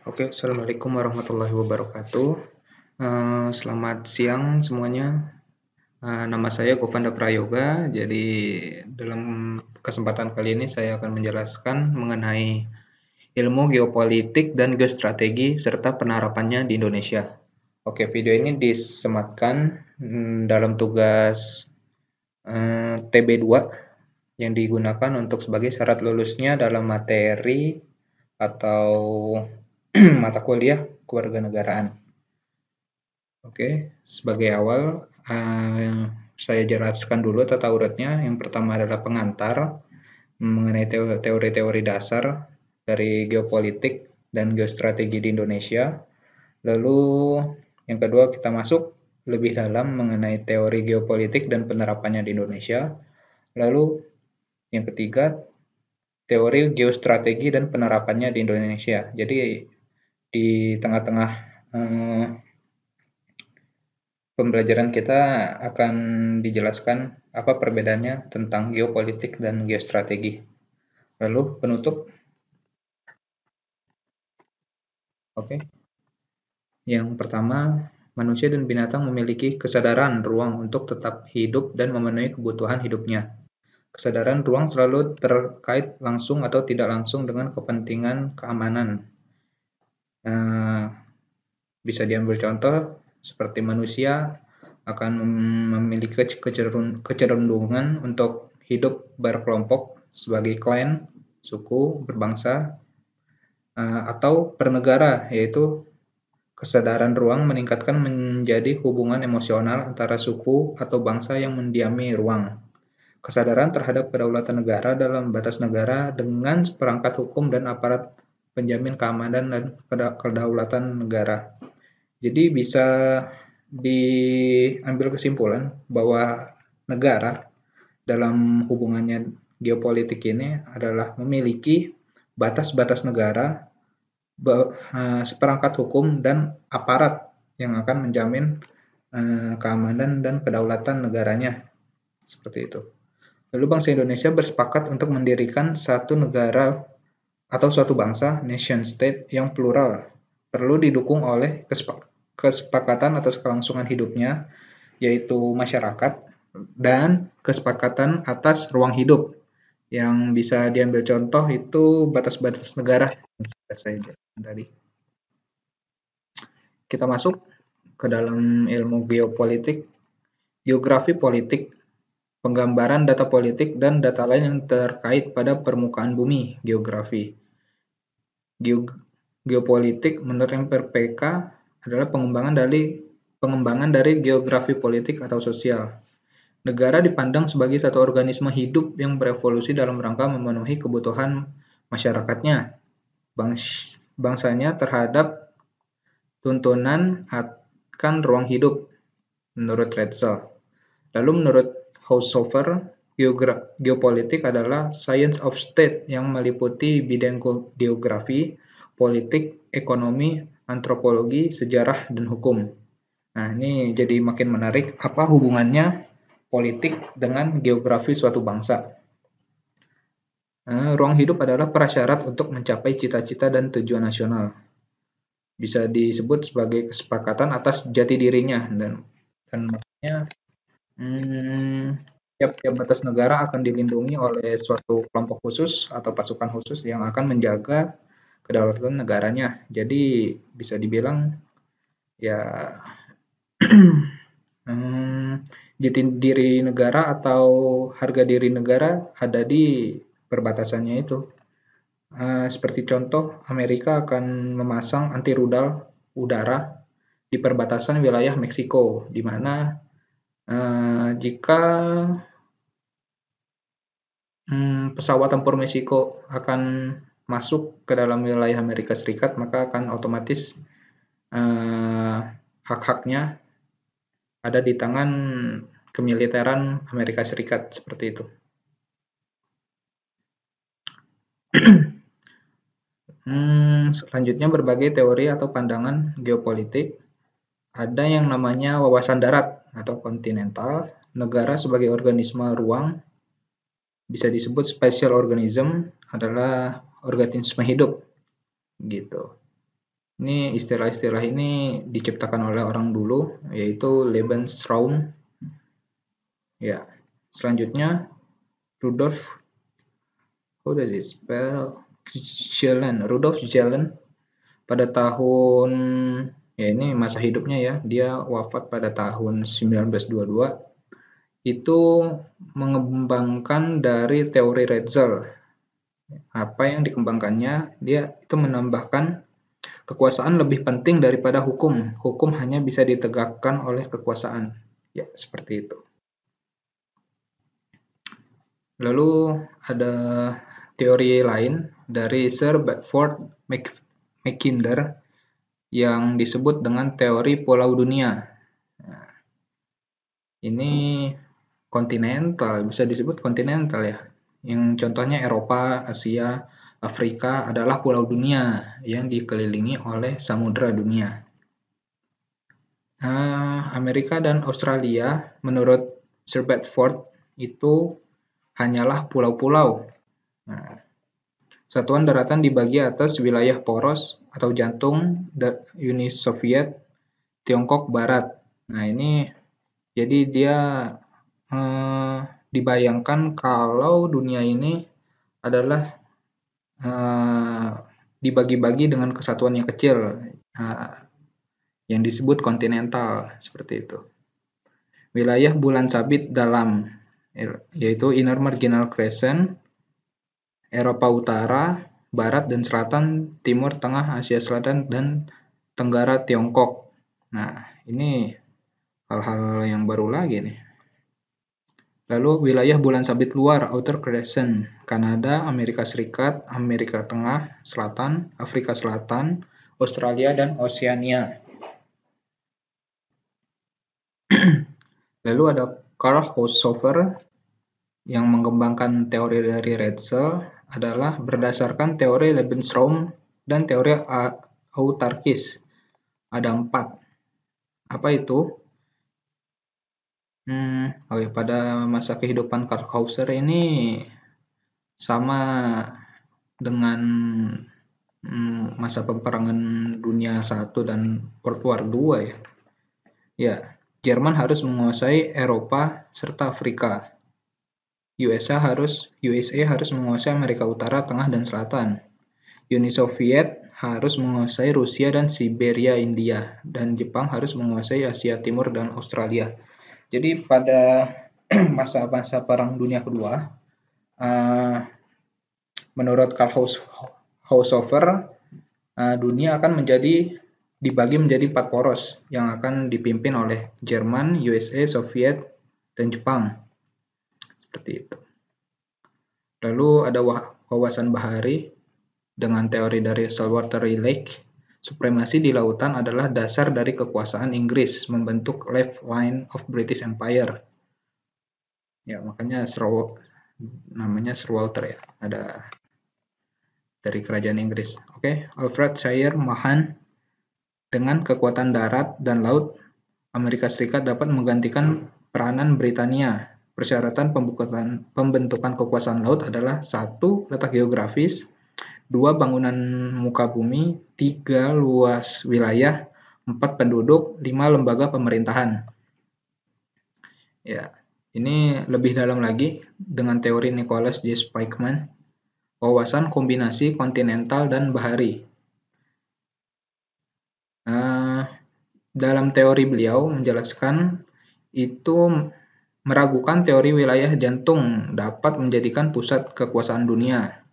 Oke, Assalamualaikum warahmatullahi wabarakatuh. Selamat siang semuanya. Nama saya Govanda Prayoga. Jadi dalam kesempatan kali ini saya akan menjelaskan mengenai ilmu geopolitik dan geostrategi serta penerapannya di Indonesia. Oke, video ini disematkan dalam tugas TB2 yang digunakan untuk sebagai syarat lulusnya dalam materi atau mata kuliah kewarganegaraan. Oke, sebagai awal saya jelaskan dulu tata uratnya. Yang pertama adalah pengantar mengenai teori-teori dasar dari geopolitik dan geostrategi di Indonesia. Lalu yang kedua kita masuk lebih dalam mengenai teori geopolitik dan penerapannya di Indonesia. Lalu yang ketiga teori geostrategi dan penerapannya di Indonesia. Jadi di tengah-tengah pembelajaran kita akan dijelaskan apa perbedaannya tentang geopolitik dan geostrategi. Lalu penutup. Oke. Yang pertama, manusia dan binatang memiliki kesadaran ruang untuk tetap hidup dan memenuhi kebutuhan hidupnya. Kesadaran ruang selalu terkait langsung atau tidak langsung dengan kepentingan keamanan. Bisa diambil contoh seperti manusia akan memiliki kecenderungan untuk hidup berkelompok sebagai klan, suku, berbangsa, atau bernegara, yaitu kesadaran ruang meningkatkan menjadi hubungan emosional antara suku atau bangsa yang mendiami ruang. Kesadaran terhadap kedaulatan negara dalam batas negara dengan perangkat hukum dan aparat penjamin keamanan dan kedaulatan negara. Jadi bisa diambil kesimpulan bahwa negara dalam hubungannya geopolitik ini adalah memiliki batas-batas negara, seperangkat hukum, dan aparat yang akan menjamin keamanan dan kedaulatan negaranya. Seperti itu. Lalu bangsa Indonesia bersepakat untuk mendirikan satu negara atau suatu bangsa, nation state, yang plural, perlu didukung oleh kesepakatan atas kelangsungan hidupnya, yaitu masyarakat, dan kesepakatan atas ruang hidup, yang bisa diambil contoh itu batas-batas negara yang sudah saya jelaskan tadi. Kita masuk ke dalam ilmu geopolitik, geografi politik, penggambaran data politik, dan data lain yang terkait pada permukaan bumi, geografi. Geopolitik menurut MPRPK adalah pengembangan dari geografi politik atau sosial. Negara dipandang sebagai satu organisme hidup yang berevolusi dalam rangka memenuhi kebutuhan masyarakatnya, bangsanya terhadap tuntunan akan ruang hidup, menurut Retzel. Lalu menurut Haushofer, geopolitik adalah science of state yang meliputi bidang geografi, politik, ekonomi, antropologi, sejarah, dan hukum. Nah, ini jadi makin menarik apa hubungannya politik dengan geografi suatu bangsa. Ruang hidup adalah prasyarat untuk mencapai cita-cita dan tujuan nasional. Bisa disebut sebagai kesepakatan atas jati dirinya dan maksudnya tiap batas negara akan dilindungi oleh suatu kelompok khusus atau pasukan khusus yang akan menjaga kedaulatan negaranya. Jadi bisa dibilang ya jati diri negara atau harga diri negara ada di perbatasannya itu. Seperti contoh, Amerika akan memasang anti rudal udara di perbatasan wilayah Meksiko, di mana jika pesawat tempur Meksiko akan masuk ke dalam wilayah Amerika Serikat, maka akan otomatis hak-haknya ada di tangan kemiliteran Amerika Serikat, seperti itu. Selanjutnya berbagai teori atau pandangan geopolitik. Ada yang namanya wawasan darat atau kontinental, negara sebagai organisme ruang, bisa disebut spatial organism, adalah organisme hidup, gitu. Ini istilah-istilah ini diciptakan oleh orang dulu, yaitu Lebensraum. Ya, selanjutnya Rudolf, how does it spell? Gehlen, Rudolf Gehlen pada tahun, ya ini masa hidupnya ya, dia wafat pada tahun 1922. Itu mengembangkan dari teori Rätzel. Apa yang dikembangkannya? Dia itu menambahkan kekuasaan lebih penting daripada hukum. Hukum hanya bisa ditegakkan oleh kekuasaan. Ya, seperti itu. Lalu ada teori lain dari Sir Bedford Mackinder yang disebut dengan teori pulau dunia. Nah, ini kontinental, bisa disebut kontinental ya. Yang contohnya Eropa, Asia, Afrika adalah pulau dunia yang dikelilingi oleh samudra dunia. Amerika dan Australia menurut Sir Bedford itu hanyalah pulau-pulau. Nah, satuan daratan dibagi atas wilayah poros atau jantung Uni Soviet, Tiongkok Barat. Nah ini jadi dia dibayangkan kalau dunia ini adalah dibagi-bagi dengan kesatuan yang kecil yang disebut kontinental, seperti itu. Wilayah bulan sabit dalam, yaitu Inner Marginal Crescent, Eropa Utara, Barat dan Selatan, Timur Tengah, Asia Selatan, dan Tenggara Tiongkok. Nah, ini hal-hal yang baru lagi nih. Lalu wilayah bulan sabit luar, Outer Crescent, Kanada, Amerika Serikat, Amerika Tengah, Selatan, Afrika Selatan, Australia, dan Oceania. Lalu ada Karl Haushofer yang mengembangkan teori dari Rätzel adalah berdasarkan teori Lebensraum dan teori autarkis. Ada 4. Apa itu? Pada masa kehidupan Karl Haushofer ini sama dengan masa peperangan dunia I dan World War II ya. Ya, Jerman harus menguasai Eropa serta Afrika. USA harus menguasai Amerika Utara, Tengah, dan Selatan. Uni Soviet harus menguasai Rusia dan Siberia, India, dan Jepang harus menguasai Asia Timur dan Australia. Jadi pada masa-masa Perang Dunia Kedua, menurut Karl Haushofer, dunia akan dibagi menjadi 4 poros yang akan dipimpin oleh Jerman, USA, Soviet, dan Jepang. Seperti itu. Lalu ada wawasan bahari dengan teori dari Salvatore Lake. Supremasi di lautan adalah dasar dari kekuasaan Inggris membentuk left line of British Empire. Ya, makanya namanya Sir Walter ya. Ada dari kerajaan Inggris. Oke, Alfred Shire Mahan, dengan kekuatan darat dan laut, Amerika Serikat dapat menggantikan peranan Britania. Persyaratan pembentukan kekuasaan laut adalah 1. Letak geografis, 2. Bangunan muka bumi, 3. Luas wilayah, 4. Penduduk, 5. Lembaga pemerintahan. Ya, ini lebih dalam lagi dengan teori Nicholas J. Spykman, wawasan kombinasi kontinental dan bahari. Dalam teori beliau menjelaskan itu meragukan teori wilayah jantung dapat menjadikan pusat kekuasaan dunia.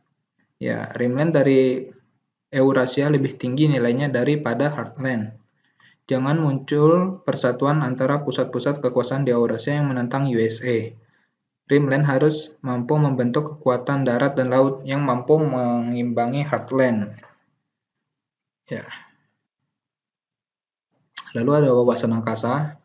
Ya, rimland dari Eurasia lebih tinggi nilainya daripada heartland. Jangan muncul persatuan antara pusat-pusat kekuasaan di Eurasia yang menentang USA. Rimland harus mampu membentuk kekuatan darat dan laut yang mampu mengimbangi heartland. Ya. Lalu ada wawasan angkasa.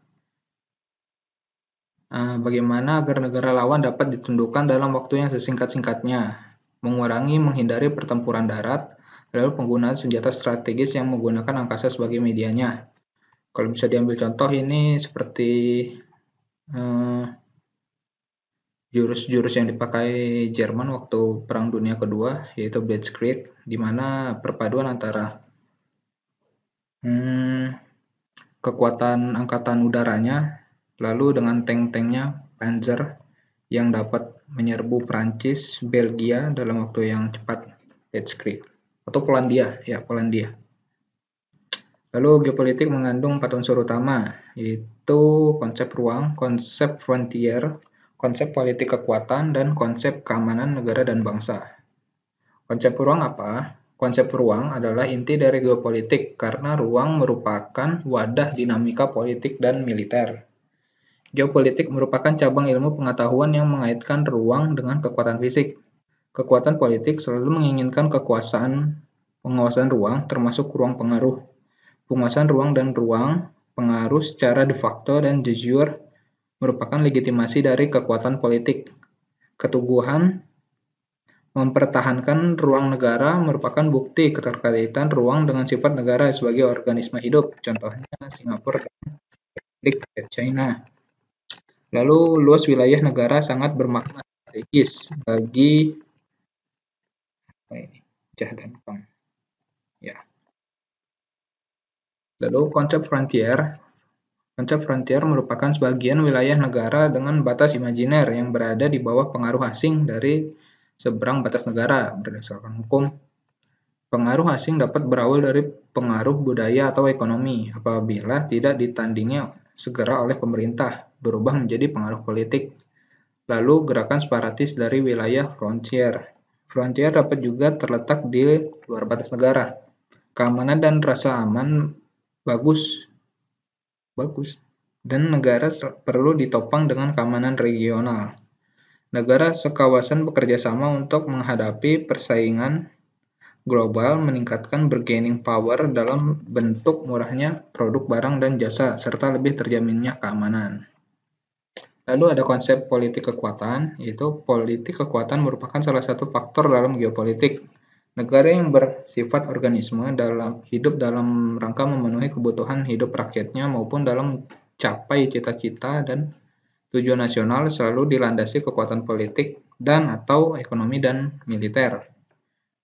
Bagaimana agar negara lawan dapat ditundukkan dalam waktu yang sesingkat-singkatnya, menghindari pertempuran darat, lalu penggunaan senjata strategis yang menggunakan angkasa sebagai medianya. Kalau bisa diambil contoh ini seperti jurus-jurus yang dipakai Jerman waktu Perang Dunia Kedua, yaitu Blitzkrieg, di mana perpaduan antara kekuatan angkatan udaranya, lalu dengan tank-tanknya Panzer yang dapat menyerbu Prancis, Belgia dalam waktu yang cepat, Blitzkrieg, atau Polandia. Lalu geopolitik mengandung 4 unsur utama, yaitu konsep ruang, konsep frontier, konsep politik kekuatan, dan konsep keamanan negara dan bangsa. Konsep ruang apa? Konsep ruang adalah inti dari geopolitik karena ruang merupakan wadah dinamika politik dan militer. Geopolitik merupakan cabang ilmu pengetahuan yang mengaitkan ruang dengan kekuatan fisik. Kekuatan politik selalu menginginkan penguasaan ruang, termasuk ruang pengaruh. Penguasaan ruang dan ruang pengaruh secara de facto dan de jure merupakan legitimasi dari kekuatan politik. Keteguhan mempertahankan ruang negara merupakan bukti keterkaitan ruang dengan sifat negara sebagai organisme hidup, contohnya Singapura dan Republik China. Lalu, luas wilayah negara sangat bermakna strategis bagi Lalu, konsep frontier merupakan sebagian wilayah negara dengan batas imajiner yang berada di bawah pengaruh asing dari seberang batas negara berdasarkan hukum. Pengaruh asing dapat berawal dari pengaruh budaya atau ekonomi apabila tidak ditandingi segera oleh pemerintah, berubah menjadi pengaruh politik. Lalu gerakan separatis dari wilayah frontier. Frontier dapat juga terletak di luar batas negara. Keamanan dan rasa aman bagus, dan negara perlu ditopang dengan keamanan regional. Negara sekawasan bekerja sama untuk menghadapi persaingan global, meningkatkan bargaining power dalam bentuk murahnya produk barang dan jasa, serta lebih terjaminnya keamanan. Lalu ada konsep politik kekuatan, yaitu politik kekuatan merupakan salah satu faktor dalam geopolitik. Negara yang bersifat organisme hidup dalam rangka memenuhi kebutuhan hidup rakyatnya maupun dalam capai cita-cita dan tujuan nasional selalu dilandasi kekuatan politik dan/atau ekonomi dan militer.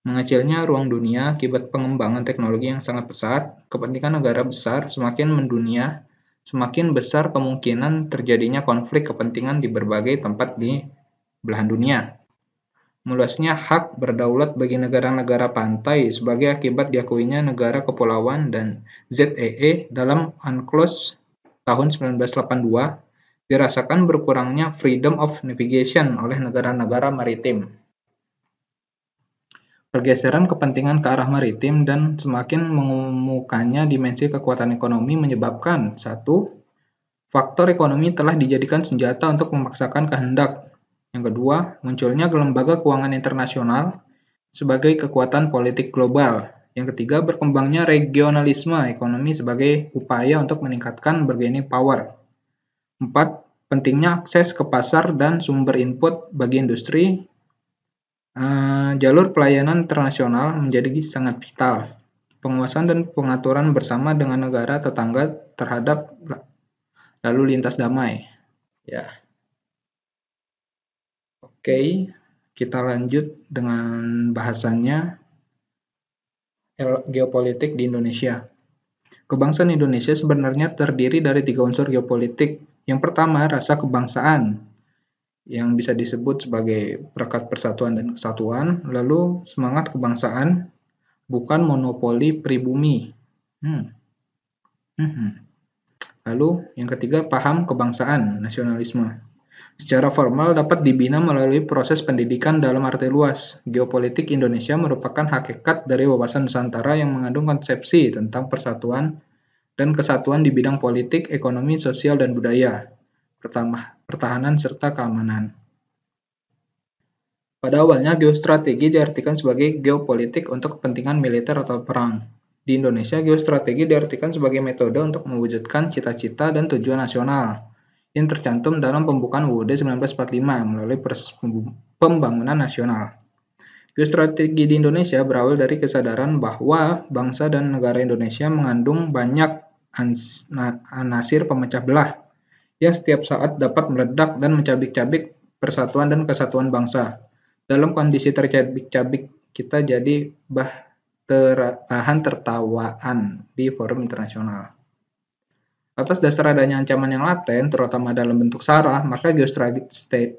Mengecilnya ruang dunia akibat pengembangan teknologi yang sangat pesat, kepentingan negara besar semakin mendunia, semakin besar kemungkinan terjadinya konflik kepentingan di berbagai tempat di belahan dunia. Meluasnya hak berdaulat bagi negara-negara pantai sebagai akibat diakuinya negara kepulauan dan ZEE dalam UNCLOS tahun 1982, dirasakan berkurangnya freedom of navigation oleh negara-negara maritim. Pergeseran kepentingan ke arah maritim dan semakin mengemukanya dimensi kekuatan ekonomi menyebabkan 1. Faktor ekonomi telah dijadikan senjata untuk memaksakan kehendak. Yang kedua, munculnya lembaga keuangan internasional sebagai kekuatan politik global. Yang ketiga, berkembangnya regionalisme ekonomi sebagai upaya untuk meningkatkan bargaining power. 4. Pentingnya akses ke pasar dan sumber input bagi industri. Jalur pelayanan internasional menjadi sangat vital. Penguasaan dan pengaturan bersama dengan negara tetangga terhadap lalu lintas damai. Ya. Oke, kita lanjut dengan bahasannya geopolitik di Indonesia. Kebangsaan Indonesia sebenarnya terdiri dari 3 unsur geopolitik. Yang pertama, rasa kebangsaan, yang bisa disebut sebagai perekat persatuan dan kesatuan. Lalu, semangat kebangsaan, bukan monopoli pribumi. Lalu, yang ketiga, paham kebangsaan, nasionalisme. Secara formal dapat dibina melalui proses pendidikan dalam arti luas. Geopolitik Indonesia merupakan hakikat dari wawasan Nusantara yang mengandung konsepsi tentang persatuan dan kesatuan di bidang politik, ekonomi, sosial, dan budaya, pertahanan, serta keamanan. Pada awalnya, geostrategi diartikan sebagai geopolitik untuk kepentingan militer atau perang. Di Indonesia, geostrategi diartikan sebagai metode untuk mewujudkan cita-cita dan tujuan nasional yang tercantum dalam pembukaan UUD 1945 melalui proses pembangunan nasional. Geostrategi di Indonesia berawal dari kesadaran bahwa bangsa dan negara Indonesia mengandung banyak anasir pemecah belah yang setiap saat dapat meledak dan mencabik-cabik persatuan dan kesatuan bangsa. Dalam kondisi tercabik-cabik kita jadi bahan tertawaan di forum internasional. Atas dasar adanya ancaman yang laten, terutama dalam bentuk sara, maka geostrategi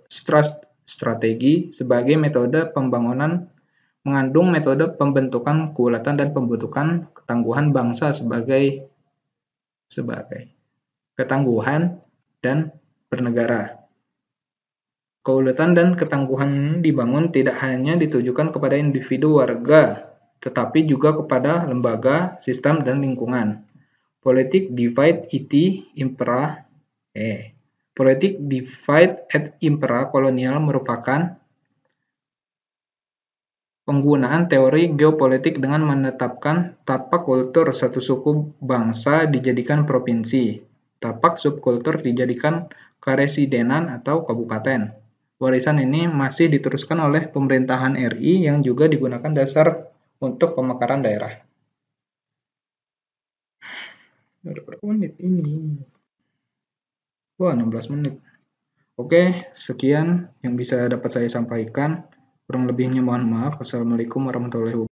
sebagai metode pembangunan mengandung metode pembentukan keulatan dan pembentukan ketangguhan bangsa sebagai ketangguhan dan bernegara. Keulatan dan ketangguhan dibangun tidak hanya ditujukan kepada individu warga, tetapi juga kepada lembaga, sistem, dan lingkungan. Politik divide et impera kolonial merupakan penggunaan teori geopolitik dengan menetapkan tapak kultur satu suku bangsa dijadikan provinsi, tapak subkultur dijadikan karesidenan atau kabupaten. Warisan ini masih diteruskan oleh pemerintahan RI yang juga digunakan dasar untuk pemekaran daerah. Udah berapa menit ini? Wah, 16 menit. Oke, sekian yang bisa dapat saya sampaikan. Kurang lebihnya mohon maaf. Wassalamualaikum warahmatullahi wabarakatuh.